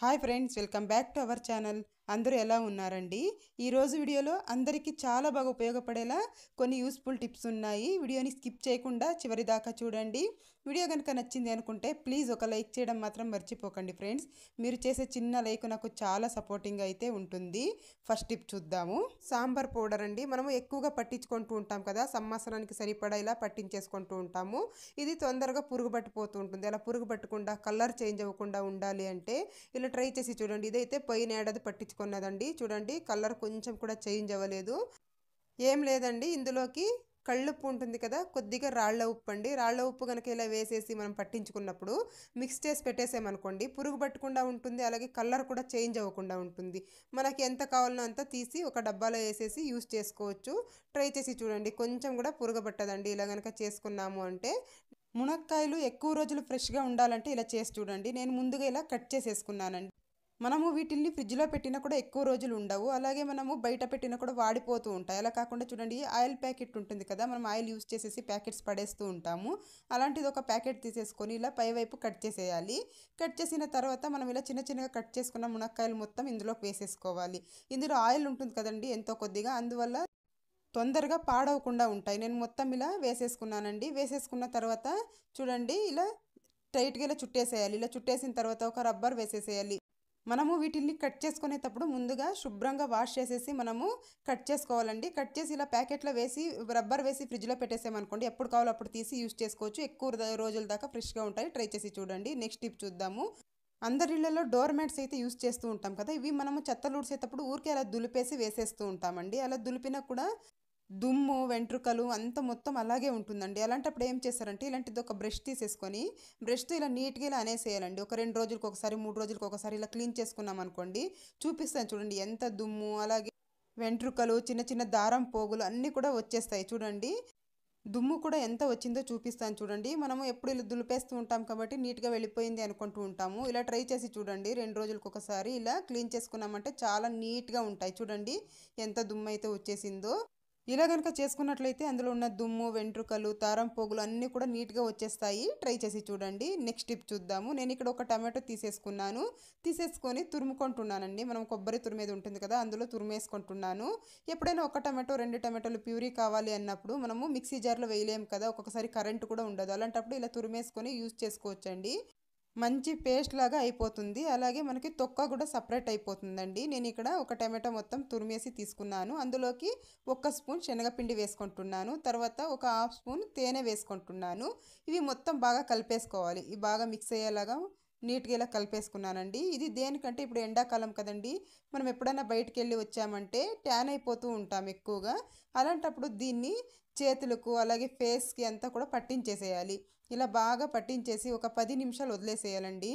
Hi friends, welcome back to our channel. అందరూ ఎలా ఉన్నారండి? ఈరోజు వీడియోలో అందరికీ చాలా బాగా ఉపయోగపడేలా కొన్ని యూస్ఫుల్ టిప్స్ ఉన్నాయి. వీడియోని స్కిప్ చేయకుండా చివరి దాకా చూడండి. వీడియో కనుక నచ్చింది అనుకుంటే ప్లీజ్ ఒక లైక్ చేయడం మాత్రం మర్చిపోకండి ఫ్రెండ్స్. మీరు చేసే చిన్న లైక్ నాకు చాలా సపోర్టింగ్ అయితే ఉంటుంది. ఫస్ట్ టిప్ చూద్దాము. సాంబార్ పౌడర్ అండి. మనము ఎక్కువగా పట్టించుకుంటూ ఉంటాం కదా, సంవత్సరానికి సరిపడా ఇలా పట్టించేసుకుంటూ ఉంటాము. ఇది తొందరగా పురుగు పట్టిపోతూ ఉంటుంది. అలా పురుగు పట్టకుండా, కలర్ చేంజ్ అవ్వకుండా ఉండాలి అంటే ఇలా ట్రై చేసి చూడండి. ఇదైతే పోయిన ఏడాది పట్టించుకున్నదండి. చూడండి, కలర్ కొంచెం కూడా చేంజ్ అవ్వలేదు. ఏం లేదండి, ఇందులోకి కళ్ళుప్పు ఉంటుంది కదా, కొద్దిగా రాళ్ల ఉప్పు అండి. రాళ్ల ఉప్పు కనుక ఇలా వేసేసి మనం పట్టించుకున్నప్పుడు మిక్స్ చేసి పెట్టేసామనుకోండి, పురుగు పట్టకుండా ఉంటుంది. అలాగే కలర్ కూడా చేంజ్ అవ్వకుండా ఉంటుంది. మనకి ఎంత కావాలనో అంత తీసి ఒక డబ్బాలో వేసేసి యూస్ చేసుకోవచ్చు. ట్రై చేసి చూడండి, కొంచెం కూడా పురుగు పట్టదండి ఇలా కనుక చేసుకున్నాము అంటే. మునక్కాయలు ఎక్కువ రోజులు ఫ్రెష్గా ఉండాలంటే ఇలా చేసి చూడండి. నేను ముందుగా ఇలా కట్ చేసేసుకున్నానండి. మనము వీటిల్ని ఫ్రిడ్జ్లో పెట్టినా కూడా ఎక్కువ రోజులు ఉండవు. అలాగే మనము బయట పెట్టినా కూడా వాడిపోతూ ఉంటాయి. అలా కాకుండా చూడండి, ఆయిల్ ప్యాకెట్ ఉంటుంది కదా, మనం ఆయిల్ యూస్ చేసేసి ప్యాకెట్స్ పడేస్తూ ఉంటాము. అలాంటిది ఒక ప్యాకెట్ తీసేసుకొని ఇలా పైవైపు కట్ చేసేయాలి. కట్ చేసిన తర్వాత మనం ఇలా చిన్న చిన్నగా కట్ చేసుకున్న మునక్కాయలు మొత్తం ఇందులోకి వేసేసుకోవాలి. ఇందులో ఆయిల్ ఉంటుంది కదండి ఎంతో కొద్దిగా, అందువల్ల తొందరగా పాడవకుండా ఉంటాయి. నేను మొత్తం ఇలా వేసేసుకున్నానండి. వేసేసుకున్న తర్వాత చూడండి, ఇలా టైట్గా ఇలా చుట్టేసేయాలి. ఇలా చుట్టేసిన తర్వాత ఒక రబ్బర్ వేసేసేయాలి. మనము వీటిల్ని కట్ చేసుకునేటప్పుడు ముందుగా శుభ్రంగా వాష్ చేసేసి మనము కట్ చేసుకోవాలండి. కట్ చేసి ఇలా ప్యాకెట్లో వేసి రబ్బర్ వేసి ఫ్రిడ్జ్లో పెట్టేసామనుకోండి, ఎప్పుడు కావాలో అప్పుడు తీసి యూస్ చేసుకోవచ్చు. ఎక్కువ రోజుల దాకా ఫ్రెష్గా ఉంటాయి. ట్రై చేసి చూడండి. నెక్స్ట్ టిప్ చూద్దాము. అందరి ఇళ్లలో డోర్ మ్యాట్స్ అయితే యూస్ చేస్తూ ఉంటాం కదా, ఇవి మనము చెత్తలు ఊడ్చేటప్పుడు ఊరికే అలా దులిపేసి వేసేస్తూ ఉంటామండి. అలా దులిపినా కూడా దుమ్ము, వెంట్రుకలు అంత మొత్తం అలాగే ఉంటుందండి. అలాంటప్పుడు ఏం చేస్తారంటే, ఇలాంటిది ఒక బ్రష్ తీసేసుకొని బ్రష్తో ఇలా నీట్గా ఇలా అనేసేయాలండి. ఒక 2 రోజులకు ఒకసారి, 3 రోజులకు ఒకసారి ఇలా క్లీన్ చేసుకున్నాం అనుకోండి, చూపిస్తాను చూడండి ఎంత దుమ్ము, అలాగే వెంట్రుకలు, చిన్న చిన్న దారం పోగులు అన్నీ కూడా వచ్చేస్తాయి. చూడండి, దుమ్ము కూడా ఎంత వచ్చిందో చూపిస్తాను చూడండి. మనము ఎప్పుడు ఇలా దులిపేస్తూ ఉంటాం కాబట్టి నీట్గా వెళ్ళిపోయింది అనుకుంటూ ఉంటాము. ఇలా ట్రై చేసి చూడండి. 2 రోజులకు ఒకసారి ఇలా క్లీన్ చేసుకున్నామంటే చాలా నీట్గా ఉంటాయి. చూడండి ఎంత దుమ్ము అయితే వచ్చేసిందో. ఇలా కనుక చేసుకున్నట్లయితే అందులో ఉన్న దుమ్ము, వెంట్రుకలు, దారం పోగులు అన్నీ కూడా నీట్గా వచ్చేస్తాయి. ట్రై చేసి చూడండి. నెక్స్ట్ టిప్ చూద్దాము. నేను ఇక్కడ ఒక టమాటో తీసేసుకున్నాను. తీసేసుకొని తురుముకుంటున్నానండి. మనం కొబ్బరి తురిమేది ఉంటుంది కదా, అందులో తురిమేసుకుంటున్నాను. ఎప్పుడైనా ఒక టమాటో, 2 టమాటోలు ప్యూరీ కావాలి అన్నప్పుడు మనము మిక్సీ జార్లో వేయలేము కదా, ఒక్కొక్కసారి కరెంటు కూడా ఉండదు. అలాంటప్పుడు ఇలా తురిమేసుకొని యూజ్ చేసుకోవచ్చండి. మంచి పేస్ట్ లాగా అయిపోతుంది. అలాగే మనకి తొక్క కూడా సపరేట్ అయిపోతుందండి. నేను ఇక్కడ ఒక టమాటో మొత్తం తురిమేసి తీసుకున్నాను. అందులోకి 1 స్పూన్ శనగపిండి వేసుకుంటున్నాను. తర్వాత ఒక హాఫ్ స్పూన్ తేనె వేసుకుంటున్నాను. ఇవి మొత్తం బాగా కలిపేసుకోవాలి. ఇవి బాగా మిక్స్ అయ్యేలాగా నీట్గా ఇలా కలిపేసుకున్నానండి. ఇది దేనికంటే ఇప్పుడు ఎండాకాలం కదండి, మనం ఎప్పుడైనా బయటికి వెళ్ళి వచ్చామంటే ట్యాన్ అయిపోతూ ఉంటాం ఎక్కువగా. అలాంటప్పుడు దీన్ని చేతులకు అలాగే ఫేస్కి అంతా కూడా పట్టించేసేయాలి. ఇలా బాగా పట్టించేసి ఒక 10 నిమిషాలు వదిలేసేయాలండి.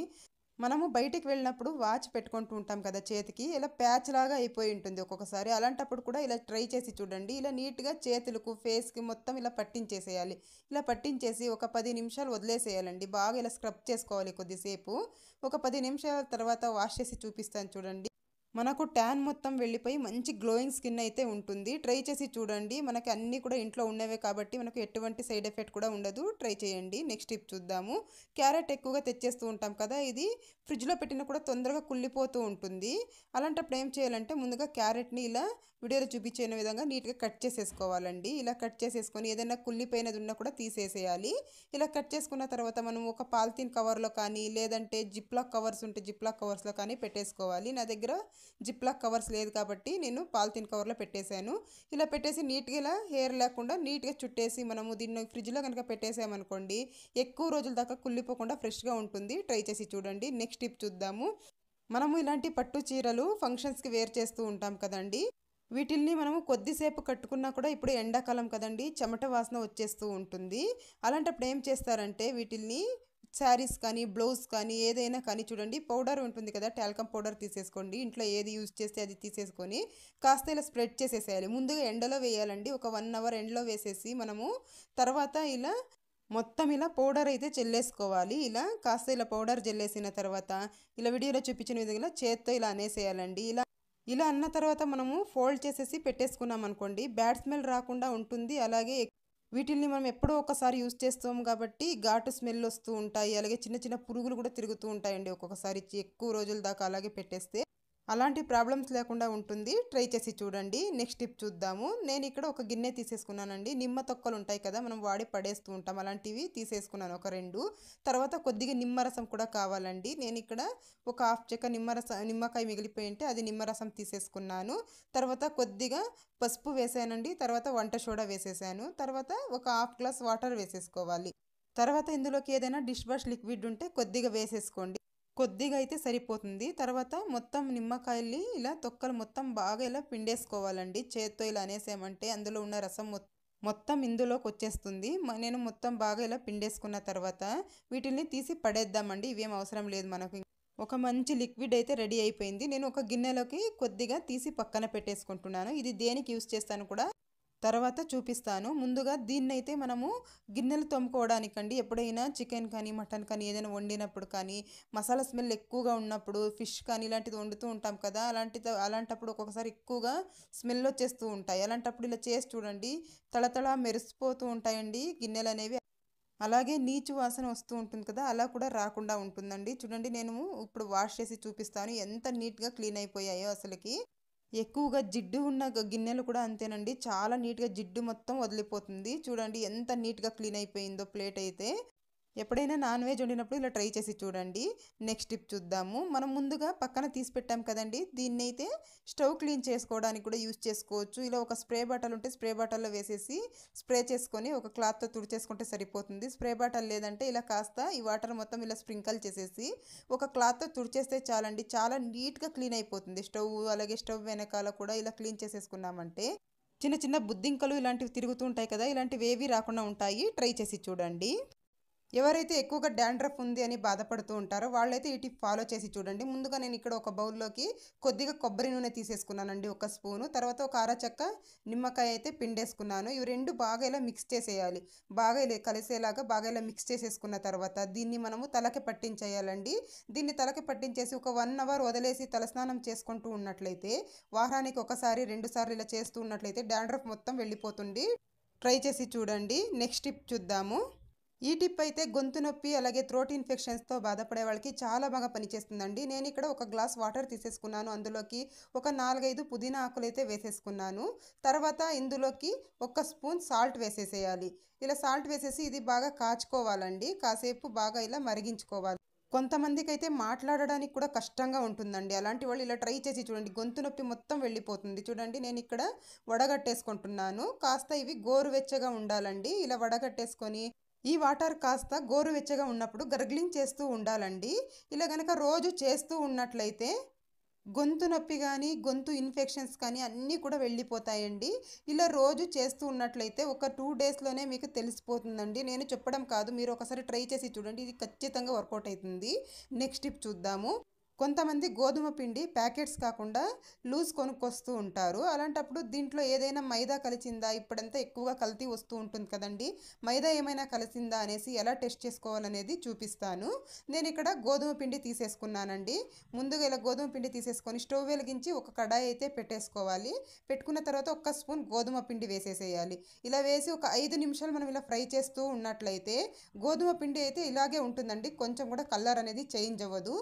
మనము బయటికి వెళ్ళినప్పుడు వాచ్ పెట్టుకుంటూ ఉంటాం కదా చేతికి, ఇలా ప్యాచ్ లాగా అయిపోయి ఉంటుంది ఒక్కొక్కసారి. అలాంటప్పుడు కూడా ఇలా ట్రై చేసి చూడండి. ఇలా నీట్గా చేతులకు, ఫేస్కి మొత్తం ఇలా పట్టించేసేయాలి. ఇలా పట్టించేసి ఒక 10 నిమిషాలు వదిలేసేయాలండి. బాగా ఇలా స్క్రబ్ చేసుకోవాలి కొద్దిసేపు. ఒక 10 నిమిషాల తర్వాత వాష్ చేసి చూపిస్తాను చూడండి. మనకు ట్యాన్ మొత్తం వెళ్ళిపోయి మంచి గ్లోయింగ్ స్కిన్ అయితే ఉంటుంది. ట్రై చేసి చూడండి. మనకి అన్నీ కూడా ఇంట్లో ఉన్నవే కాబట్టి మనకు ఎటువంటి సైడ్ ఎఫెక్ట్ కూడా ఉండదు. ట్రై చేయండి. నెక్స్ట్ టిప్ చూద్దాము. క్యారెట్ ఎక్కువగా తెచ్చేస్తూ ఉంటాం కదా, ఇది ఫ్రిడ్జ్లో పెట్టినా కూడా తొందరగా కుళ్ళిపోతూ ఉంటుంది. అలాంటప్పుడు ఏం చేయాలంటే, ముందుగా క్యారెట్ని ఇలా వీడియోలో చూపించిన విధంగా నీట్గా కట్ చేసేసుకోవాలండి. ఇలా కట్ చేసేసుకొని ఏదైనా కుళ్ళిపోయినది ఉన్నా కూడా తీసేసేయాలి. ఇలా కట్ చేసుకున్న తర్వాత మనం ఒక పాలిథిన్ కవర్లో కానీ, లేదంటే జిప్లాక్ కవర్స్ ఉంటే జిప్లాక్ కవర్స్లో కానీ పెట్టేసుకోవాలి. నా దగ్గర జిప్లాక్ కవర్స్ లేదు కాబట్టి నేను పాలిథిన్ కవర్లో పెట్టేశాను. ఇలా పెట్టేసి నీట్గా ఇలా హెయిర్ లేకుండా నీట్గా చుట్టేసి మనము దీన్ని ఫ్రిడ్జ్లో కనుక పెట్టేసామనుకోండి, ఎక్కువ రోజుల దాకా కుళ్ళిపోకుండా ఫ్రెష్గా ఉంటుంది. ట్రై చేసి చూడండి. నెక్స్ట్ టిప్ చూద్దాము. మనము ఇలాంటి పట్టు చీరలు ఫంక్షన్స్కి వేర్ చేస్తూ ఉంటాం కదండి, వీటిల్ని మనము కొద్దిసేపు కట్టుకున్నా కూడా ఇప్పుడు ఎండాకాలం కదండి, చెమట వాసన వచ్చేస్తూ ఉంటుంది. అలాంటప్పుడు ఏం చేస్తారంటే, వీటిల్ని శారీస్ కానీ, బ్లౌజ్ కానీ, ఏదైనా కానీ చూడండి, పౌడర్ ఉంటుంది కదా, టాల్కమ్ పౌడర్ తీసేసుకోండి. ఇంట్లో ఏది యూజ్ చేస్తే అది తీసేసుకొని కాస్త ఇలా స్ప్రెడ్ చేసేసేయాలి. ముందుగా ఎండలో వేయాలండి. ఒక 1 అవర్ ఎండలో వేసేసి మనము తర్వాత ఇలా మొత్తం ఇలా పౌడర్ అయితే చెల్లేసుకోవాలి. ఇలా కాస్త ఇలా పౌడర్ జల్లేసిన తర్వాత ఇలా వీడియోలో చూపించిన విధంగా చేత్తో ఇలా అనేసేయాలండి. ఇలా అన్న తర్వాత మనము ఫోల్డ్ చేసేసి పెట్టేసుకున్నాం అనుకోండి, బ్యాడ్ స్మెల్ రాకుండా ఉంటుంది. అలాగే వీటిల్ని మనం ఎప్పుడో ఒకసారి యూజ్ చేస్తాం కాబట్టి ఘాటు స్మెల్ వస్తూ ఉంటాయి. అలాగే చిన్న చిన్న పురుగులు కూడా తిరుగుతూ ఉంటాయండి ఒక్కొక్కసారి ఎక్కువ రోజుల దాకా అలాగే పెట్టేస్తే. అలాంటి ప్రాబ్లమ్స్ లేకుండా ఉంటుంది. ట్రై చేసి చూడండి. నెక్స్ట్ టిప్ చూద్దాము. నేను ఇక్కడ ఒక గిన్నె తీసేసుకున్నానండి. నిమ్మ తొక్కలు ఉంటాయి కదా, మనం వాడి పడేస్తూ ఉంటాం, అలాంటివి తీసేసుకున్నాను ఒక 2. తర్వాత కొద్దిగా నిమ్మరసం కూడా కావాలండి. నేను ఇక్కడ ఒక హాఫ్ చెక్క నిమ్మకాయ మిగిలిపోయి ఉంటే అది నిమ్మరసం తీసేసుకున్నాను. తర్వాత కొద్దిగా పసుపు వేసానండి. తర్వాత వంట సోడా వేసేసాను. తర్వాత ఒక హాఫ్ గ్లాస్ వాటర్ వేసేసుకోవాలి. తర్వాత ఇందులోకి ఏదైనా డిష్ వాష్ లిక్విడ్ ఉంటే కొద్దిగా వేసేసుకోండి. కొద్దిగా అయితే సరిపోతుంది. తర్వాత మొత్తం నిమ్మకాయల్ని ఇలా తొక్కలు మొత్తం బాగా ఇలా పిండేసుకోవాలండి. చేత్తో ఇలా అనేసామంటే అందులో ఉన్న రసం మొత్తం ఇందులోకి వచ్చేస్తుంది. నేను మొత్తం బాగా ఇలా పిండేసుకున్న తర్వాత వీటిల్ని తీసి పడేద్దామండి. ఇవేం అవసరం లేదు మనకు. ఒక మంచి లిక్విడ్ అయితే రెడీ అయిపోయింది. నేను ఒక గిన్నెలోకి కొద్దిగా తీసి పక్కన పెట్టేసుకుంటున్నాను. ఇది దేనికి యూస్ చేస్తాను కూడా తర్వాత చూపిస్తాను. ముందుగా దీన్నైతే మనము గిన్నెలు తోముకోవడానికండి. ఎప్పుడైనా చికెన్ కానీ మటన్ కానీ ఏదైనా వండినప్పుడు కానీ మసాలా స్మెల్ ఎక్కువగా ఉన్నప్పుడు ఫిష్ కానీ ఇలాంటిది వండుతూ ఉంటాం కదా, అలాంటప్పుడు ఒక్కొక్కసారి ఎక్కువగా స్మెల్ వచ్చేస్తూ ఉంటాయి. అలాంటప్పుడు ఇలా చేసి చూడండి, తళతళ మెరిసిపోతూ ఉంటాయండి గిన్నెలు అనేవి. అలాగే నీచు వాసన వస్తూ ఉంటుంది కదా, అలా కూడా రాకుండా ఉంటుందండి. చూడండి, నేను ఇప్పుడు వాష్ చేసి చూపిస్తాను ఎంత నీట్గా క్లీన్ అయిపోయాయో అసలుకి. ఎక్కువగా జిడ్డు ఉన్న గిన్నెలు కూడా అంతేనండి, చాలా నీట్గా జిడ్డు మొత్తం వదిలిపోతుంది. చూడండి ఎంత నీట్గా క్లీన్ అయిపోయిందో ప్లేట్ అయితే. ఎప్పుడైనా నాన్ వెజ్ వండినప్పుడు ఇలా ట్రై చేసి చూడండి. నెక్స్ట్ టిప్ చూద్దాము. మనం ముందుగా పక్కన తీసి పెట్టాం కదండి, దీన్ని అయితే స్టవ్ క్లీన్ చేసుకోవడానికి కూడా యూజ్ చేసుకోవచ్చు. ఇలా ఒక స్ప్రే బాటిల్ ఉంటే స్ప్రే బాటిల్లో వేసేసి స్ప్రే చేసుకొని ఒక క్లాత్తో తుడిచేసుకుంటే సరిపోతుంది. స్ప్రే బాటిల్ లేదంటే ఇలా కాస్త ఈ వాటర్ మొత్తం ఇలా స్ప్రింకల్ చేసేసి ఒక క్లాత్తో తుడిచేస్తే చాలండి, చాలా నీట్గా క్లీన్ అయిపోతుంది స్టవ్. అలాగే స్టవ్ వెనకాల కూడా ఇలా క్లీన్ చేసేసుకున్నామంటే చిన్న చిన్న బుద్ధింకలు ఇలాంటివి తిరుగుతూ ఉంటాయి కదా, ఇలాంటివి ఏవి రాకుండా ఉంటాయి. ట్రై చేసి చూడండి. ఎవరైతే ఎక్కువగా డాండ్రఫ్ ఉంది అని బాధపడుతూ ఉంటారో వాళ్ళైతే ఈ టిప్ ఫాలో చేసి చూడండి. ముందుగా నేను ఇక్కడ ఒక బౌల్లోకి కొద్దిగా కొబ్బరి నూనె తీసేసుకున్నానండి, ఒక స్పూను. తర్వాత ఒక అరచక్క నిమ్మకాయ అయితే పిండేసుకున్నాను. ఇవి రెండు బాగా ఇలా మిక్స్ చేసేయాలి. బాగా ఇలా కలిసేలాగా బాగా ఇలా మిక్స్ చేసేసుకున్న తర్వాత దీన్ని మనము తలకి పట్టించేయాలండి. దీన్ని తలకి పట్టించేసి ఒక 1 అవర్ వదిలేసి తలస్నానం చేసుకుంటూ ఉన్నట్లయితే, వారానికి ఒకసారి 2 సార్లు ఇలా చేస్తూ ఉన్నట్లయితే డాండ్రఫ్ మొత్తం వెళ్ళిపోతుంది. ట్రై చేసి చూడండి. నెక్స్ట్ టిప్ చూద్దాము. ఈ టిప్ అయితే గొంతు నొప్పి అలాగే థ్రోట్ ఇన్ఫెక్షన్స్తో బాధపడే వాళ్ళకి చాలా బాగా పనిచేస్తుందండి. నేను ఇక్కడ ఒక గ్లాస్ వాటర్ తీసేసుకున్నాను. అందులోకి ఒక 4-5 పుదీనా ఆకులు అయితే వేసేసుకున్నాను. తర్వాత ఇందులోకి 1 స్పూన్ సాల్ట్ వేసేసేయాలి. ఇలా సాల్ట్ వేసేసి ఇది బాగా కాచుకోవాలండి. కాసేపు బాగా ఇలా మరిగించుకోవాలి. కొంతమందికి అయితే మాట్లాడడానికి కూడా కష్టంగా ఉంటుందండి. అలాంటి వాళ్ళు ఇలా ట్రై చేసి చూడండి, గొంతు నొప్పి మొత్తం వెళ్ళిపోతుంది. చూడండి, నేను ఇక్కడ వడగట్టేసుకుంటున్నాను. కాస్త ఇవి గోరువెచ్చగా ఉండాలండి. ఇలా వడగట్టేసుకొని ఈ వాటర్ కాస్త గోరువెచ్చగా ఉన్నప్పుడు గర్గ్లింగ్ చేస్తూ ఉండాలండి. ఇలా గనక రోజు చేస్తూ ఉన్నట్లయితే గొంతు నొప్పి కానీ గొంతు ఇన్ఫెక్షన్స్ కానీ అన్నీ కూడా వెళ్ళిపోతాయండి. ఇలా రోజు చేస్తూ ఉన్నట్లయితే ఒక 2 డేస్లోనే మీకు తెలిసిపోతుందండి. నేను చెప్పడం కాదు, మీరు ఒకసారి ట్రై చేసి చూడండి, ఇది ఖచ్చితంగా వర్కౌట్ అవుతుంది. నెక్స్ట్ టిప్ చూద్దాము. కొంతమంది గోధుమ పిండి ప్యాకెట్స్ కాకుండా లూజ్ కొనుక్కొస్తూ ఉంటారు. అలాంటప్పుడు దీంట్లో ఏదైనా మైదా కలిసిందా, ఇప్పుడంతా ఎక్కువగా కల్తీ వస్తూ ఉంటుంది కదండి, మైదా ఏమైనా కలిసిందా అనేసి ఎలా టెస్ట్ చేసుకోవాలనేది చూపిస్తాను. నేను ఇక్కడ గోధుమ పిండి తీసేసుకున్నానండి. ముందుగా ఇలా గోధుమ పిండి తీసేసుకొని స్టవ్ వెలిగించి ఒక కడాయి అయితే పెట్టేసుకోవాలి. పెట్టుకున్న తర్వాత 1 స్పూన్ గోధుమ పిండి వేసేసేయాలి. ఇలా వేసి ఒక 5 నిమిషాలు మనం ఇలా ఫ్రై చేస్తూ ఉన్నట్లయితే గోధుమ పిండి అయితే ఇలాగే ఉంటుందండి, కొంచెం కూడా కలర్ అనేది చేంజ్ అవ్వదు.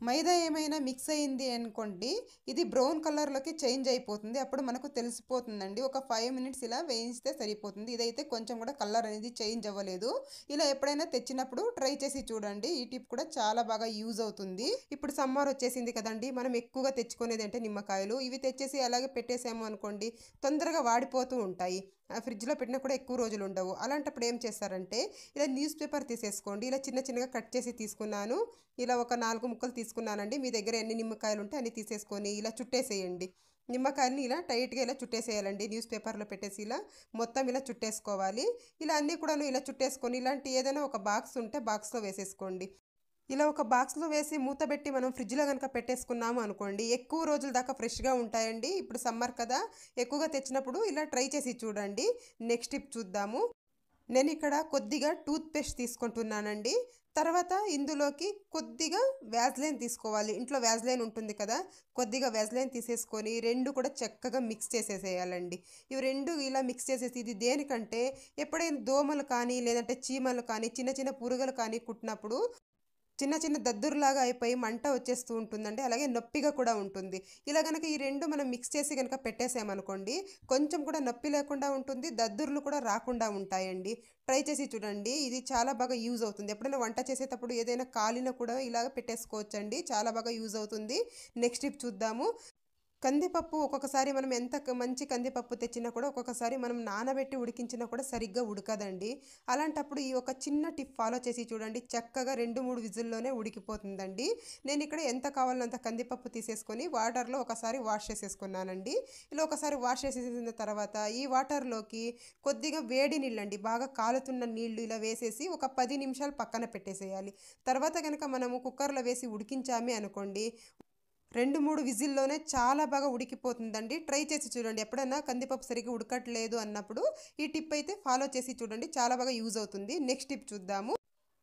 మైదా ఏమైనా మిక్స్ అయింది అనుకోండి, ఇది బ్రౌన్ కలర్లోకి చేంజ్ అయిపోతుంది. అప్పుడు మనకు తెలిసిపోతుందండి. ఒక 5 మినిట్స్ ఇలా వేయిస్తే సరిపోతుంది. ఇదైతే కొంచెం కూడా కలర్ అనేది చేంజ్ అవ్వలేదు. ఇలా ఎప్పుడైనా తెచ్చినప్పుడు ట్రై చేసి చూడండి. ఈ టిప్ కూడా చాలా బాగా యూజ్ అవుతుంది. ఇప్పుడు సమ్మర్ వచ్చేసింది కదండి, మనం ఎక్కువగా తెచ్చుకునేది అంటే నిమ్మకాయలు. ఇవి తెచ్చేసి అలాగే పెట్టేసాము అనుకోండి, తొందరగా వాడిపోతూ ఉంటాయి. ఫ్రిడ్జ్లో పెట్టినా కూడా ఎక్కువ రోజులు ఉండవు. అలాంటప్పుడు ఏం చేస్తారంటే ఇలా న్యూస్ పేపర్ తీసేసుకోండి. ఇలా చిన్న చిన్నగా కట్ చేసి తీసుకున్నాను. ఇలా ఒక 4 ముక్కలు తీసుకున్నానండి. మీ దగ్గర ఎన్ని నిమ్మకాయలు ఉంటే అన్ని తీసేసుకొని ఇలా చుట్టేసేయండి. నిమ్మకాయలని ఇలా టైట్గా ఇలా చుట్టేసేయాలండి. న్యూస్ పేపర్లో పెట్టేసి ఇలా మొత్తం ఇలా చుట్టేసుకోవాలి. ఇలా అన్నీ కూడాను ఇలా చుట్టేసుకొని ఇలాంటి ఏదైనా ఒక బాక్స్ ఉంటే బాక్స్లో వేసేసుకోండి. ఇలా ఒక బాక్స్లో వేసి మూత పెట్టి మనం ఫ్రిడ్జ్లో కనుక పెట్టేసుకున్నాము అనుకోండి, ఎక్కువ రోజుల దాకా ఫ్రెష్గా ఉంటాయండి. ఇప్పుడు సమ్మర్ కదా, ఎక్కువగా తెచ్చినప్పుడు ఇలా ట్రై చేసి చూడండి. నెక్స్ట్ టిప్ చూద్దాము. నేను ఇక్కడ కొద్దిగా టూత్ పేస్ట్ తీసుకుంటున్నానండి. తర్వాత ఇందులోకి కొద్దిగా వ్యాజ్లైన్ తీసుకోవాలి. ఇంట్లో వ్యాజ్లైన్ ఉంటుంది కదా, కొద్దిగా వ్యాజ్లైన్ తీసేసుకొని రెండు కూడా చక్కగా మిక్స్ చేసేసేయాలండి. ఇవి రెండు ఇలా మిక్స్ చేసేసి, ఇది దేనికంటే ఎప్పుడైనా దోమలు కానీ లేదంటే చీమలు కానీ చిన్న చిన్న పురుగులు కానీ కుట్టినప్పుడు చిన్న చిన్న దద్దురులాగా అయిపోయి మంట వచ్చేస్తూ ఉంటుందండి. అలాగే నొప్పిగా కూడా ఉంటుంది. ఇలా గనక ఈ రెండు మనం మిక్స్ చేసి గనక పెట్టేసామనుకోండి, కొంచెం కూడా నొప్పి లేకుండా ఉంటుంది, దద్దుర్లు కూడా రాకుండా ఉంటాయండి. ట్రై చేసి చూడండి, ఇది చాలా బాగా యూజ్ అవుతుంది. ఎప్పుడైనా వంట చేసేటప్పుడు ఏదైనా కాలినా కూడా ఇలాగ పెట్టేసుకోవచ్చండి, చాలా బాగా యూజ్ అవుతుంది. నెక్స్ట్ టిప్ చూద్దాము. కందిపప్పు ఒక్కొక్కసారి మనం ఎంత మంచి కందిపప్పు తెచ్చినా కూడా ఒక్కొక్కసారి మనం నానబెట్టి ఉడికించినా కూడా సరిగ్గా ఉడకదండి. అలాంటప్పుడు ఈ ఒక చిన్న టిప్ ఫాలో చేసి చూడండి, చక్కగా 2-3 విజిల్లోనే ఉడికిపోతుందండి. నేను ఇక్కడ ఎంత కావాలో అంత కందిపప్పు తీసేసుకొని వాటర్లో ఒకసారి వాష్ చేసేసుకున్నానండి. ఇలా ఒకసారి వాష్ చేసేసిన తర్వాత ఈ వాటర్లోకి కొద్దిగా వేడి నీళ్ళండి, బాగా కాలుతున్న నీళ్లు ఇలా వేసేసి ఒక 10 నిమిషాలు పక్కన పెట్టేసేయాలి. తర్వాత కనుక మనము కుక్కర్లో వేసి ఉడికించామే అనుకోండి, 2-3 విజిల్లోనే చాలా బాగా ఉడికిపోతుందండి. ట్రై చేసి చూడండి. ఎప్పుడైనా కందిపప్పు సరిగ్గా ఉడకట్లేదు అన్నప్పుడు ఈ టిప్ అయితే ఫాలో చేసి చూడండి, చాలా బాగా యూజ్ అవుతుంది. నెక్స్ట్ టిప్ చూద్దాము.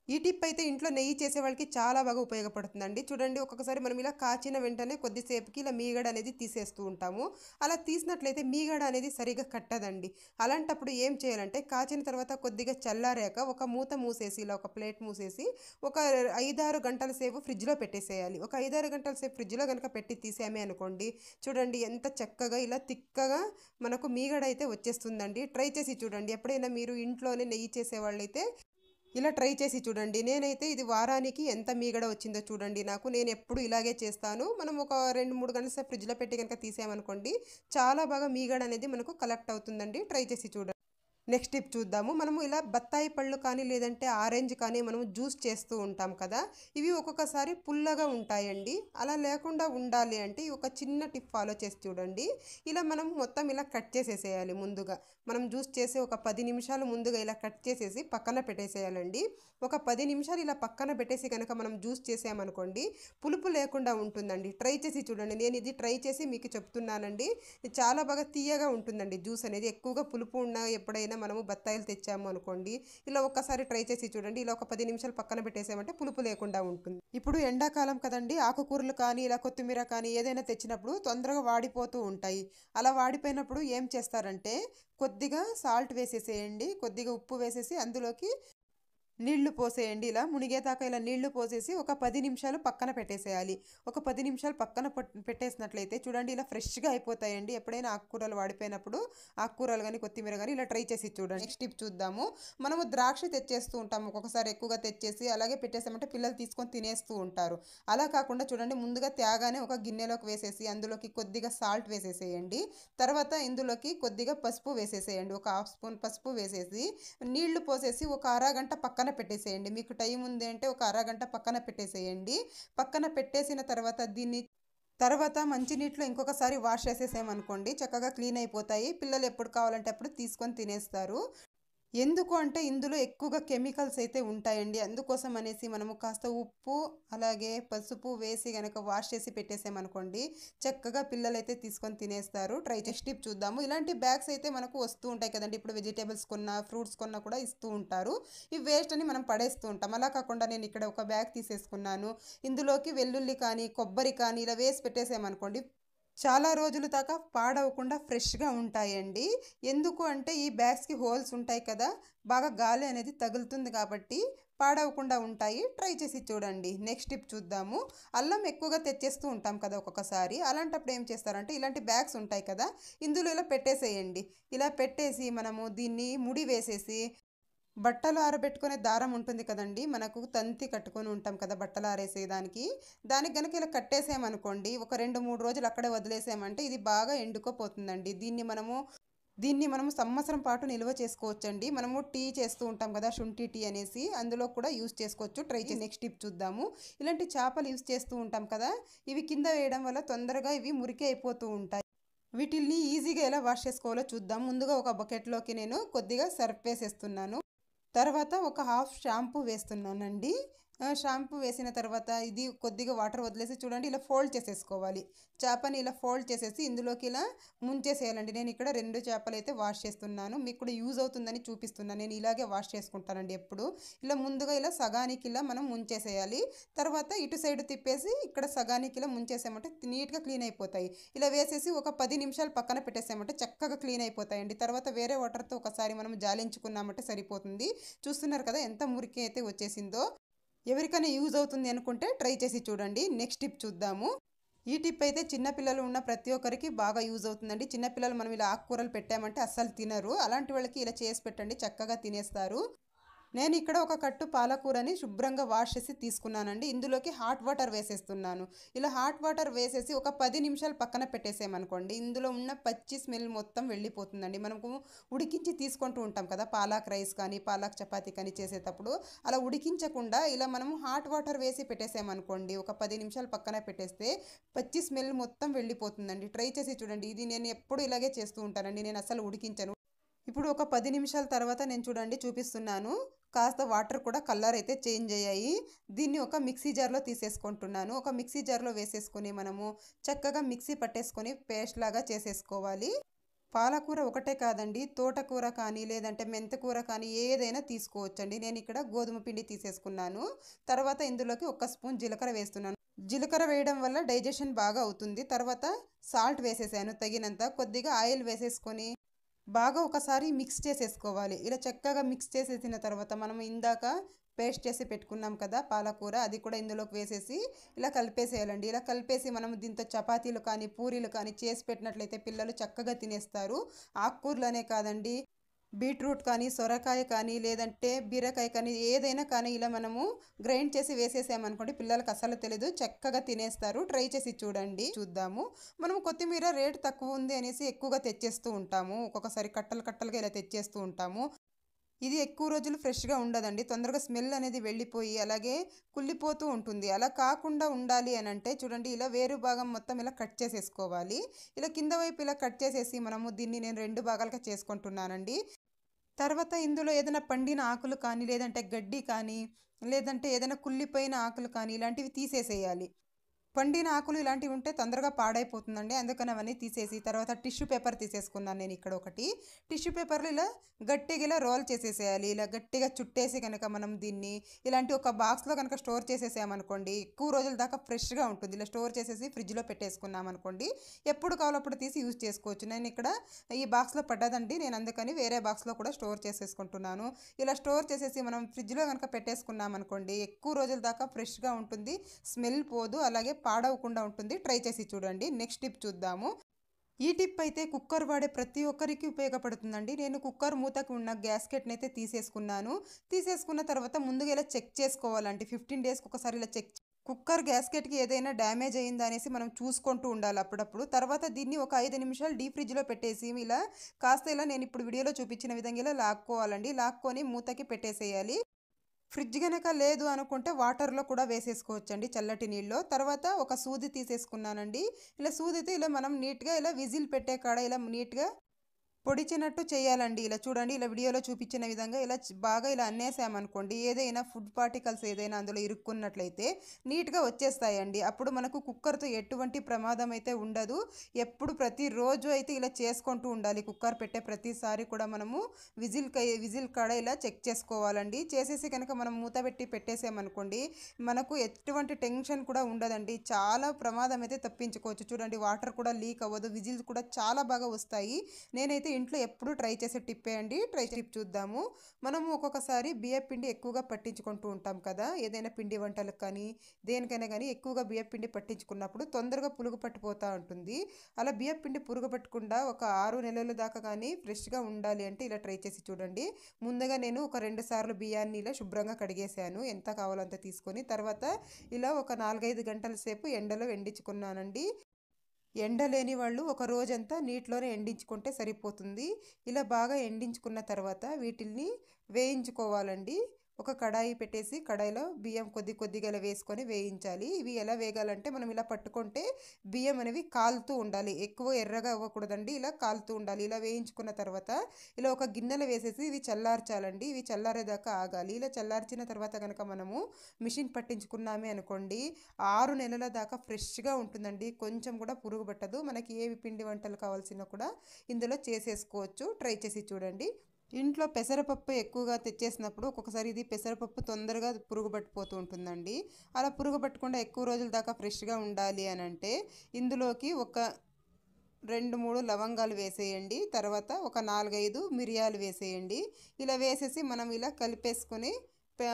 ఈ టిప్ అయితే ఇంట్లో నెయ్యి చేసే వాళ్ళకి చాలా బాగా ఉపయోగపడుతుందండి. చూడండి, ఒక్కొక్కసారి మనం ఇలా కాచిన వెంటనే కొద్దిసేపుకి ఇలా మీగడ అనేది తీసేస్తూ ఉంటాము. అలా తీసినట్లయితే మీగడ అనేది సరిగా కట్టదండి. అలాంటప్పుడు ఏం చేయాలంటే, కాచిన తర్వాత కొద్దిగా చల్లారాక ఒక మూత మూసేసి, ఇలా ఒక ప్లేట్ మూసేసి ఒక 5-6 గంటల సేపు ఫ్రిడ్జ్లో పెట్టేసేయాలి. ఒక 5-6 గంటల సేపు ఫ్రిడ్జ్లో కనుక పెట్టి తీసామే అనుకోండి, చూడండి ఎంత చక్కగా ఇలా తిక్కగా మనకు మీగడ అయితే వచ్చేస్తుందండి. ట్రై చేసి చూడండి. ఎప్పుడైనా మీరు ఇంట్లోనే నెయ్యి చేసేవాళ్ళైతే ఇలా ట్రై చేసి చూడండి. నేనైతే ఇది వారానికి ఎంత మీగడ వచ్చిందో చూడండి నాకు. నేను ఎప్పుడు ఇలాగే చేస్తాను. మనం ఒక 2-3 గంటల సేపు ఫ్రిడ్జ్లో పెట్టి కనుక తీసామనుకోండి, చాలా బాగా మీగడ అనేది మనకు కలెక్ట్ అవుతుందండి. ట్రై చేసి చూడండి. నెక్స్ట్ టిప్ చూద్దాము. మనము ఇలా బత్తాయి పళ్ళు కానీ లేదంటే ఆరెంజ్ కానీ మనము జ్యూస్ చేస్తూ ఉంటాం కదా, ఇవి ఒక్కొక్కసారి పుల్లగా ఉంటాయండి. అలా లేకుండా ఉండాలి అంటే ఒక చిన్న టిప్ ఫాలో చేసి చూడండి. ఇలా మనం మొత్తం ఇలా కట్ చేసేసేయాలి. ముందుగా మనం జ్యూస్ చేసి ఒక 10 నిమిషాలు ముందుగా ఇలా కట్ చేసేసి పక్కన పెట్టేసేయాలండి. ఒక 10 నిమిషాలు ఇలా పక్కన పెట్టేసి కనుక మనం జ్యూస్ చేసామనుకోండి, పులుపు లేకుండా ఉంటుందండి. ట్రై చేసి చూడండి. నేను ఇది ట్రై చేసి మీకు చెప్తున్నానండి. చాలా బాగా తీయగా ఉంటుందండి జ్యూస్ అనేది. ఎక్కువగా పులుపు ఉన్న ఎప్పుడైనా మనము బత్తాయిలు తెచ్చాము అనుకోండి, ఇలా ఒక్కసారి ట్రై చేసి చూడండి. ఇలా ఒక 10 నిమిషాలు పక్కన పెట్టేసామంటే పులుపు లేకుండా ఉంటుంది. ఇప్పుడు ఎండాకాలం కదండి, ఆకుకూరలు కానీ ఇలా కొత్తిమీర కానీ ఏదైనా తెచ్చినప్పుడు తొందరగా వాడిపోతూ ఉంటాయి. అలా వాడిపోయినప్పుడు ఏం చేస్తారంటే, కొద్దిగా సాల్ట్ వేసేసేయండి, కొద్దిగా ఉప్పు వేసేసి అందులోకి నీళ్లు పోసేయండి. ఇలా మునిగేదాకా ఇలా నీళ్లు పోసేసి ఒక 10 నిమిషాలు పక్కన పెట్టేసేయాలి. ఒక 10 నిమిషాలు పక్కన పెట్టేసినట్లయితే చూడండి, ఇలా ఫ్రెష్గా అయిపోతాయండి. ఎప్పుడైనా ఆకుకూరలు వాడిపోయినప్పుడు ఆకుకూరలు కానీ కొత్తిమీర కానీ ఇలా ట్రై చేసి చూడండి. నెక్స్ట్ టిప్ చూద్దాము. మనము ద్రాక్ష తెచ్చేస్తూ ఉంటాము ఒక్కొక్కసారి, ఎక్కువగా తెచ్చేసి అలాగే పెట్టేసామంటే పిల్లలు తీసుకొని తినేస్తూ ఉంటారు. అలా కాకుండా చూడండి, ముందుగా తేగానే ఒక గిన్నెలోకి వేసేసి అందులోకి కొద్దిగా సాల్ట్ వేసేసేయండి. తర్వాత ఇందులోకి కొద్దిగా పసుపు వేసేసేయండి. ఒక 1/2 స్పూన్ పసుపు వేసేసి నీళ్లు పోసేసి ఒక అరగంట పక్కన పెట్టేసేయండి. మీకు టైం ఉంది అంటే ఒక అరగంట పక్కన పెట్టేసేయండి. పక్కన పెట్టేసిన తర్వాత మంచినీటిలో ఇంకొకసారి వాష్ చేసేసామనుకోండి, చక్కగా క్లీన్ అయిపోతాయి. పిల్లలు ఎప్పుడు కావాలంటే అప్పుడు తీసుకొని తినేస్తారు. ఎందుకు అంటే ఇందులో ఎక్కువగా కెమికల్స్ అయితే ఉంటాయండి. అందుకోసం అనేసి మనము కాస్త ఉప్పు అలాగే పసుపు వేసి గనక వాష్ చేసి పెట్టేసామనుకోండి, చక్కగా పిల్లలైతే తీసుకొని తినేస్తారు. ట్రై చేసి టిప్ చూద్దాము. ఇలాంటి బ్యాగ్స్ అయితే మనకు వస్తూ ఉంటాయి కదండి. ఇప్పుడు వెజిటేబుల్స్ కొన్నా ఫ్రూట్స్ కొన్నా కూడా ఇస్తూ ఉంటారు. ఈ వేస్ట్ అని మనం పడేస్తూ ఉంటాం. అలా కాకుండా నేను ఇక్కడ ఒక బ్యాగ్ తీసేసుకున్నాను. ఇందులోకి వెల్లుల్లి కానీ కొబ్బరి కానీ ఇలా వేసి పెట్టేసామనుకోండి, చాలా రోజుల దాకా పాడవకుండా ఫ్రెష్గా ఉంటాయండి. ఎందుకు అంటే ఈ బ్యాగ్స్కి హోల్స్ ఉంటాయి కదా, బాగా గాలి అనేది తగులుతుంది కాబట్టి పాడవకుండా ఉంటాయి. ట్రై చేసి చూడండి. నెక్స్ట్ టిప్ చూద్దాము. అల్లం ఎక్కువగా తెచ్చేస్తూ ఉంటాం కదా ఒక్కొక్కసారి, అలాంటప్పుడు ఏం చేస్తారంటే ఇలాంటి బ్యాగ్స్ ఉంటాయి కదా, ఇందులో ఇలా పెట్టేసేయండి. ఇలా పెట్టేసి మనము దీన్ని ముడి వేసేసి బట్టలు ఆరబెట్టుకునే దారం ఉంటుంది కదండి, మనకు తంతి కట్టుకొని ఉంటాం కదా బట్టలు ఆరేసేదానికి, దానికి గనక ఇలా కట్టేసామనుకోండి, ఒక 2-3 రోజులు అక్కడే వదిలేసామంటే ఇది బాగా ఎండుకోపోతుందండి. దీన్ని మనము సంవత్సరం పాటు నిల్వ చేసుకోవచ్చండి. మనము టీ చేస్తూ ఉంటాం కదా, శుంఠి టీ అనేసి, అందులో కూడా యూస్ చేసుకోవచ్చు. ట్రై చేసి నెక్స్ట్ టిప్ చూద్దాము. ఇలాంటి చేపలు యూస్ చేస్తూ ఉంటాం కదా, ఇవి కింద వేయడం వల్ల తొందరగా ఇవి మురికి అయిపోతూ ఉంటాయి. వీటిల్ని ఈజీగా ఎలా వాష్ చేసుకోవాలో చూద్దాం. ముందుగా ఒక బకెట్లోకి నేను కొద్దిగా సర్ఫ్ వేసేస్తున్నాను. తర్వాత ఒక హాఫ్ షాంపూ వేస్తున్నానండి. షాంపూ వేసిన తర్వాత ఇది కొద్దిగా వాటర్ వదిలేసి చూడండి ఇలా ఫోల్డ్ చేసేసుకోవాలి. చేపని ఇలా ఫోల్డ్ చేసేసి ఇందులోకి ఇలా ముంచేసేయాలండి. నేను ఇక్కడ 2 చేపలు అయితే వాష్ చేస్తున్నాను. మీకు కూడా యూజ్ అవుతుందని చూపిస్తున్నాను. నేను ఇలాగే వాష్ చేసుకుంటానండి ఎప్పుడు. ఇలా ముందుగా ఇలా సగానికి ఇలా మనం ముంచేసేయాలి. తర్వాత ఇటు సైడ్ తిప్పేసి ఇక్కడ సగానికి ఇలా ముంచేసామంటే నీట్గా క్లీన్ అయిపోతాయి. ఇలా వేసేసి ఒక 10 నిమిషాలు పక్కన పెట్టేసామంటే చక్కగా క్లీన్ అయిపోతాయండి. తర్వాత వేరే వాటర్తో ఒకసారి మనం జాలించుకున్నామంటే సరిపోతుంది. చూస్తున్నారు కదా ఎంత మురికి అయితే వచ్చేసిందో. ఎవరికైనా యూజ్ అవుతుంది అనుకుంటే ట్రై చేసి చూడండి. నెక్స్ట్ టిప్ చూద్దాము. ఈ టిప్ అయితే చిన్నపిల్లలు ఉన్న ప్రతి ఒక్కరికి బాగా యూజ్ అవుతుందండి. చిన్నపిల్లలు మనం ఇలా ఆకుకూరలు పెట్టామంటే అస్సలు తినరు. అలాంటి వాళ్ళకి ఇలా చేసి పెట్టండి, చక్కగా తినేస్తారు. నేను ఇక్కడ ఒక కట్టు పాలకూరని శుభ్రంగా వాష్ చేసి తీసుకున్నానండి. ఇందులోకి హాట్ వాటర్ వేసేస్తున్నాను. ఇలా హాట్ వాటర్ వేసేసి ఒక 10 నిమిషాలు పక్కన పెట్టేసామనుకోండి, ఇందులో ఉన్న పచ్చి స్మెల్ మొత్తం వెళ్ళిపోతుందండి. మనము ఉడికించి తీసుకుంటూ ఉంటాం కదా, పాలాక్ రైస్ కానీ పాలాక్ చపాతీ కానీ చేసేటప్పుడు అలా ఉడికించకుండా ఇలా మనము హాట్ వాటర్ వేసి పెట్టేసామనుకోండి, ఒక 10 నిమిషాలు పక్కన పెట్టేస్తే పచ్చి స్మెల్ మొత్తం వెళ్ళిపోతుందండి. ట్రై చేసి చూడండి. ఇది నేను ఎప్పుడు ఇలాగే చేస్తూ ఉంటానండి. నేను అసలు ఉడికించను. ఇప్పుడు ఒక 10 నిమిషాల తర్వాత నేను చూడండి చూపిస్తున్నాను. కాస్త వాటర్ కూడా కలర్ అయితే చేంజ్ అయ్యాయి. దీన్ని ఒక మిక్సీ జార్లో తీసేసుకుంటున్నాను. ఒక మిక్సీ జార్లో వేసేసుకొని మనము చక్కగా మిక్సీ పట్టేసుకొని పేస్ట్ లాగా చేసేసుకోవాలి. పాలకూర ఒకటే కాదండి, తోటకూర కానీ లేదంటే మెంతికూర కానీ ఏదైనా తీసుకోవచ్చండి. నేను ఇక్కడ గోధుమ పిండి తీసేసుకున్నాను. తర్వాత ఇందులోకి 1 స్పూన్ జీలకర్ర వేస్తున్నాను. జీలకర్ర వేయడం వల్ల డైజెషన్ బాగా అవుతుంది. తర్వాత సాల్ట్ వేసేసాను తగినంత. కొద్దిగా ఆయిల్ వేసేసుకొని బాగా ఒకసారి మిక్స్ చేసేసుకోవాలి. ఇలా చక్కగా మిక్స్ చేసేసిన తర్వాత మనం ఇందాక పేస్ట్ చేసి పెట్టుకున్నాం కదా పాలకూర, అది కూడా ఇందులోకి వేసేసి ఇలా కలిపేసేయాలండి. ఇలా కలిపేసి మనం దీంతో చపాతీలు కానీ పూరీలు కానీ చేసి పెట్టినట్లయితే పిల్లలు చక్కగా తినేస్తారు. ఆకుకూరలనే కాదండి, బీట్రూట్ కానీ సొరకాయ కానీ లేదంటే బీరకాయ కానీ ఏదైనా కానీ ఇలా మనము గ్రైండ్ చేసి వేసేసామనుకోండి, పిల్లలకు అసలు తెలీదు, చక్కగా తినేస్తారు. ట్రై చేసి చూడండి. చూద్దాము. మనం కొత్తిమీర రేటు తక్కువ ఉంది అనేసి ఎక్కువగా తెచ్చేస్తూ ఉంటాము. ఒక్కొక్కసారి కట్టలు కట్టలుగా ఇలా తెచ్చేస్తూ ఉంటాము. ఇది ఎక్కువ రోజులు ఫ్రెష్గా ఉండదండి. తొందరగా స్మెల్ అనేది వెళ్ళిపోయి అలాగే కుళ్ళిపోతూ ఉంటుంది. అలా కాకుండా ఉండాలి అని అంటే చూడండి, ఇలా వేరు భాగం మొత్తం ఇలా కట్ చేసేసుకోవాలి. ఇలా కింద వైపు ఇలా కట్ చేసేసి మనము దీన్ని నేను 2 భాగాలుగా చేసుకుంటున్నానండి. తర్వాత ఇందులో ఏదైనా పండిన ఆకులు కానీ లేదంటే గడ్డి కానీ లేదంటే ఏదైనా కుళ్ళిపోయిన ఆకులు కానీ ఇలాంటివి తీసేసేయాలి. పండిన ఆకులు ఇలాంటివి ఉంటే తొందరగా పాడైపోతుందండి. అందుకని అవన్నీ తీసేసి తర్వాత టిష్యూ పేపర్ తీసేసుకున్నాను నేను ఇక్కడ ఒకటి. టిష్యూ పేపర్లో ఇలా గట్టిగా ఇలా రోల్ చేసేసేయాలి. ఇలా గట్టిగా చుట్టేసి కనుక మనం దీన్ని ఇలాంటి ఒక బాక్స్లో కనుక స్టోర్ చేసేసామనుకోండి, ఎక్కువ రోజుల దాకా ఫ్రెష్గా ఉంటుంది. ఇలా స్టోర్ చేసేసి ఫ్రిడ్జ్లో పెట్టేసుకున్నాం అనుకోండి, ఎప్పుడు కావాలో అప్పుడు తీసి యూజ్ చేసుకోవచ్చు. నేను ఇక్కడ ఈ బాక్స్లో పడ్డదండి, నేను అందుకని వేరే బాక్స్లో కూడా స్టోర్ చేసేసుకుంటున్నాను. ఇలా స్టోర్ చేసేసి మనం ఫ్రిడ్జ్లో కనుక పెట్టేసుకున్నాం అనుకోండి, ఎక్కువ రోజుల దాకా ఫ్రెష్గా ఉంటుంది, స్మెల్ పోదు, అలాగే పాడవకుండా ఉంటుంది. ట్రై చేసి చూడండి. నెక్స్ట్ టిప్ చూద్దాము. ఈ టిప్ అయితే కుక్కర్ వాడే ప్రతి ఒక్కరికి ఉపయోగపడుతుందండి. నేను కుక్కర్ మూతకు ఉన్న గ్యాస్కెట్ని అయితే తీసేసుకున్న తర్వాత ముందుగా ఇలా చెక్ చేసుకోవాలండి. 15 డేస్కి ఒకసారి ఇలా చెక్. కుక్కర్ గ్యాస్కెట్కి ఏదైనా డ్యామేజ్ అయిందా అనేసి మనం చూసుకుంటూ ఉండాలి అప్పుడప్పుడు. తర్వాత దీన్ని ఒక 5 నిమిషాలు డీప్ ఫ్రిడ్జ్లో పెట్టేసి ఇలా కాస్త ఇలా నేను ఇప్పుడు వీడియోలో చూపించిన విధంగా ఇలా లాక్కోవాలండి. లాక్కొని మూతకి పెట్టేసేయాలి. ఫ్రిడ్జ్ కనుక లేదు అనుకుంటే వాటర్లో కూడా వేసేసుకోవచ్చండి, చల్లటి నీళ్ళలో. తర్వాత ఒక సూది తీసేసుకున్నానండి. ఇలా సూదితో ఇలా మనం నీట్గా ఇలా విజిల్ పెట్టే కాడ ఇలా నీట్గా పొడిచినట్టు చేయాలండి. ఇలా చూడండి, ఇలా వీడియోలో చూపించిన విధంగా ఇలా బాగా ఇలా అన్నేసామనుకోండి, ఏదైనా ఫుడ్ పార్టికల్స్ ఏదైనా అందులో ఇరుక్కున్నట్లయితే నీట్గా వచ్చేస్తాయండి. అప్పుడు మనకు కుక్కర్తో ఎటువంటి ప్రమాదం అయితే ఉండదు. ఎప్పుడు ప్రతిరోజు అయితే ఇలా చేసుకుంటూ ఉండాలి. కుక్కర్ పెట్టే ప్రతిసారి కూడా మనము విజిల్ కాడ ఇలా చెక్ చేసుకోవాలండి. చేసేసి కనుక మనం మూత పెట్టి పెట్టేసామనుకోండి, మనకు ఎటువంటి టెన్షన్ కూడా ఉండదండి. చాలా ప్రమాదం అయితే తప్పించుకోవచ్చు. చూడండి, వాటర్ కూడా లీక్ అవ్వదు, విజిల్స్ కూడా చాలా బాగా వస్తాయి. నేనైతే ఇంట్లో ఎప్పుడు ట్రై చేసే టిప్పే అండి. టిప్ చూద్దాము. మనము ఒక్కొక్కసారి బియ్య పిండి ఎక్కువగా పట్టించుకుంటూ ఉంటాం కదా, ఏదైనా పిండి వంటలకు కానీ దేనికైనా కానీ ఎక్కువగా బియ్య పిండి పట్టించుకున్నప్పుడు తొందరగా పులుగు పట్టిపోతూ ఉంటుంది. అలా బియ్య పిండి పురుగు పట్టకుండా ఒక 6 నెలల దాకా కానీ ఫ్రెష్గా ఉండాలి అంటే ఇలా ట్రై చేసి చూడండి. ముందుగా నేను ఒక 2 సార్లు బియ్యాన్ని ఇలా శుభ్రంగా కడిగేసాను, ఎంత కావాలో అంత తీసుకొని. తర్వాత ఇలా ఒక 4-5 గంటల సేపు ఎండలో ఎండించుకున్నానండి. ఎండ లేని వాళ్ళు ఒక రోజంతా నీటిలోనే ఎండించుకుంటే సరిపోతుంది. ఇలా బాగా ఎండించుకున్న తర్వాత వీటిల్ని వేయించుకోవాలండి. ఒక కడాయి పెట్టేసి కడాయిలో బియ్యం కొద్దిగా ఇలా వేసుకొని వేయించాలి. ఇవి ఎలా వేగాలంటే మనం ఇలా పట్టుకుంటే బియ్యం అనేవి కాలుతూ ఉండాలి. ఎక్కువ ఎర్రగా అవ్వకూడదండి. ఇలా కాలుతూ ఉండాలి. ఇలా వేయించుకున్న తర్వాత ఇలా ఒక గిన్నెలో వేసేసి ఇవి చల్లార్చాలండి. ఇవి చల్లారేదాకా ఆగాలి. ఇలా చల్లార్చిన తర్వాత కనుక మనము మిషన్ పట్టించుకున్నామే అనుకోండి 6 నెలల దాకా ఫ్రెష్గా ఉంటుందండి. కొంచెం కూడా పురుగు పట్టదు. మనకి ఏవి పిండి వంటలు కావాల్సినా కూడా ఇందులో చేసేసుకోవచ్చు. ట్రై చేసి చూడండి. ఇంట్లో పెసరపప్పు ఎక్కువగా తెచ్చేసినప్పుడు ఒక్కొక్కసారి ఇది పెసరపప్పు తొందరగా పురుగు పట్టిపోతూ ఉంటుందండి. అలా పురుగు పట్టకుండా ఎక్కువ రోజుల దాకా ఫ్రెష్గా ఉండాలి అని అంటే ఇందులోకి ఒక 2-3 లవంగాలు వేసేయండి. తర్వాత ఒక 4-5 మిరియాలు వేసేయండి. ఇలా వేసేసి మనం ఇలా కలిపేసుకొని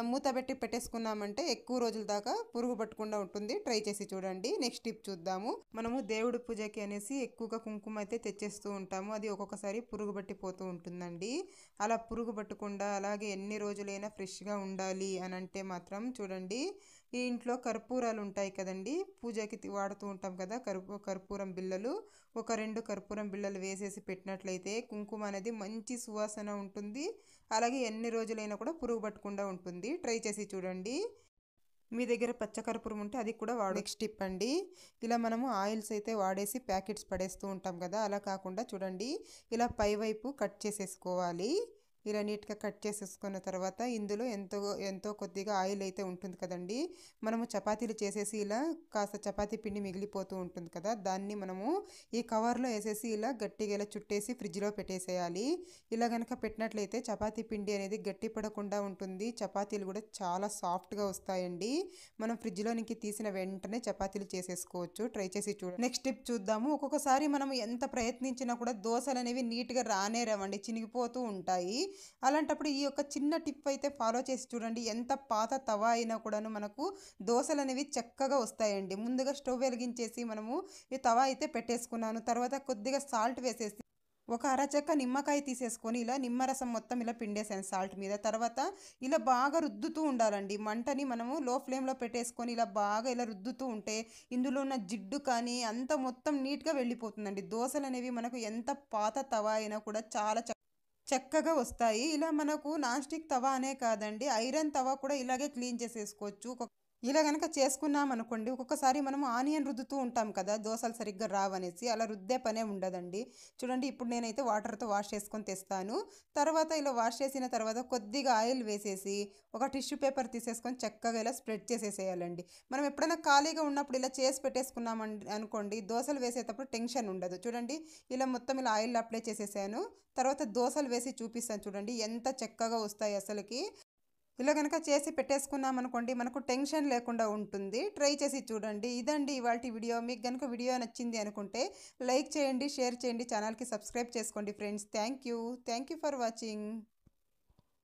మూత పెట్టి పెట్టేసుకున్నామంటే ఎక్కువ రోజుల దాకా పురుగు పట్టకుండా ఉంటుంది. ట్రై చేసి చూడండి. నెక్స్ట్ టిప్ చూద్దాము. మనము దేవుడి పూజకి అనేసి ఎక్కువగా కుంకుమ అయితే తెచ్చేస్తూ ఉంటాము. అది ఒక్కొక్కసారి పురుగు పట్టిపోతూ ఉంటుందండి. అలా పురుగు పట్టకుండా అలాగే ఎన్ని రోజులైనా ఫ్రెష్గా ఉండాలి అని అంటే మాత్రం చూడండి, ఈ ఇంట్లో కర్పూరాలు ఉంటాయి కదండి, పూజకి వాడుతూ ఉంటాం కదా కర్పూరం బిళ్ళలు. ఒక 2 కర్పూరం బిళ్ళలు వేసేసి పెట్టినట్లయితే కుంకుమ అనేది మంచి సువాసన ఉంటుంది. అలాగే ఎన్ని రోజులైనా కూడా పురుగు పట్టకుండా ఉంటుంది. ట్రై చేసి చూడండి. మీ దగ్గర పచ్చకర్పూరం ఉంటే అది కూడా నెక్స్ట్ టిప్ అండి. ఇలా మనము ఆయిల్స్ అయితే వాడేసి ప్యాకెట్స్ పడేస్తూ ఉంటాం కదా, అలా కాకుండా చూడండి ఇలా పైవైపు కట్ చేసేసుకోవాలి. ఇలా నీట్గా కట్ చేసేసుకున్న తర్వాత ఇందులో ఎంతో కొద్దిగా ఆయిల్ అయితే ఉంటుంది కదండి. మనము చపాతీలు చేసేసి ఇలా కాస్త చపాతీ పిండి మిగిలిపోతూ ఉంటుంది కదా, దాన్ని మనము ఈ కవర్లో వేసేసి ఇలా గట్టిగా ఇలా చుట్టేసి ఫ్రిడ్జ్లో పెట్టేసేయాలి. ఇలా కనుక పెట్టినట్లయితే చపాతీ పిండి అనేది గట్టి పడకుండా ఉంటుంది. చపాతీలు కూడా చాలా సాఫ్ట్గా వస్తాయండి. మనం ఫ్రిడ్జ్లోనికి తీసిన వెంటనే చపాతీలు చేసేసుకోవచ్చు. ట్రై చేసి చూడండి. నెక్స్ట్ టిప్ చూద్దాము. ఒక్కొక్కసారి మనం ఎంత ప్రయత్నించినా కూడా దోశలు అనేవి నీట్గా రానే రావండి, చినిగిపోతూ ఉంటాయి. అలాంటప్పుడు ఈ యొక్క చిన్న టిప్ అయితే ఫాలో చేసి చూడండి. ఎంత పాత తవా అయినా కూడాను మనకు దోశలు అనేవి చక్కగా వస్తాయండి. ముందుగా స్టవ్ వెలిగించేసి మనము ఈ తవా అయితే పెట్టేసుకున్నాను. తర్వాత కొద్దిగా సాల్ట్ వేసేసి ఒక అరచెక్క నిమ్మకాయ తీసేసుకొని ఇలా నిమ్మరసం మొత్తం ఇలా పిండేసాను సాల్ట్ మీద. తర్వాత ఇలా బాగా రుద్దుతూ ఉండాలండి. మంటని మనము లో ఫ్లేమ్లో పెట్టేసుకొని ఇలా బాగా ఇలా రుద్దుతూ ఉంటే ఇందులో ఉన్న జిడ్డు కానీ అంత మొత్తం నీట్గా వెళ్ళిపోతుందండి. దోశలు అనేవి మనకు ఎంత పాత తవా అయినా కూడా చాలా చక్కగా వస్తాయి. ఇలా మనకు నాన్ స్టిక్ తవా అనే కాదండి, ఐరన్ తవా కూడా ఇలాగే క్లీన్ చేసేసుకోవచ్చు. ఇలా కనుక చేసుకున్నాం అనుకోండి, ఒక్కొక్కసారి మనం ఆనియన్ రుద్దుతూ ఉంటాం కదా దోశలు సరిగ్గా రావనేసి, అలా రుద్దే పనే ఉండదండి. చూడండి ఇప్పుడు నేనైతే వాటర్తో వాష్ చేసుకొని తెస్తాను. తర్వాత ఇలా వాష్ చేసిన తర్వాత కొద్దిగా ఆయిల్ వేసేసి ఒక టిష్యూ పేపర్ తీసేసుకొని చక్కగా ఇలా స్ప్రెడ్ చేసేసేయాలండి. మనం ఎప్పుడైనా ఖాళీగా ఉన్నప్పుడు ఇలా చేసి పెట్టేసుకున్నామండి అనుకోండి, దోశలు వేసేటప్పుడు టెన్షన్ ఉండదు. చూడండి ఇలా మొత్తం ఇలా ఆయిల్ అప్లై చేసేసాను. తర్వాత దోశలు వేసి చూపిస్తాను చూడండి ఎంత చక్కగా వస్తాయి అసలుకి. ఇలా కనుక చేసి పెట్టేసుకున్నాం అనుకోండి మనకు టెన్షన్ లేకుండా ఉంటుంది. ట్రై చేసి చూడండి. ఇదండి ఇవాల్టి వీడియో. మీకు కనుక వీడియో నచ్చింది అనుకుంటే లైక్ చేయండి, షేర్ చేయండి, ఛానల్కి సబ్స్క్రైబ్ చేసుకోండి friends. Thank you for watching.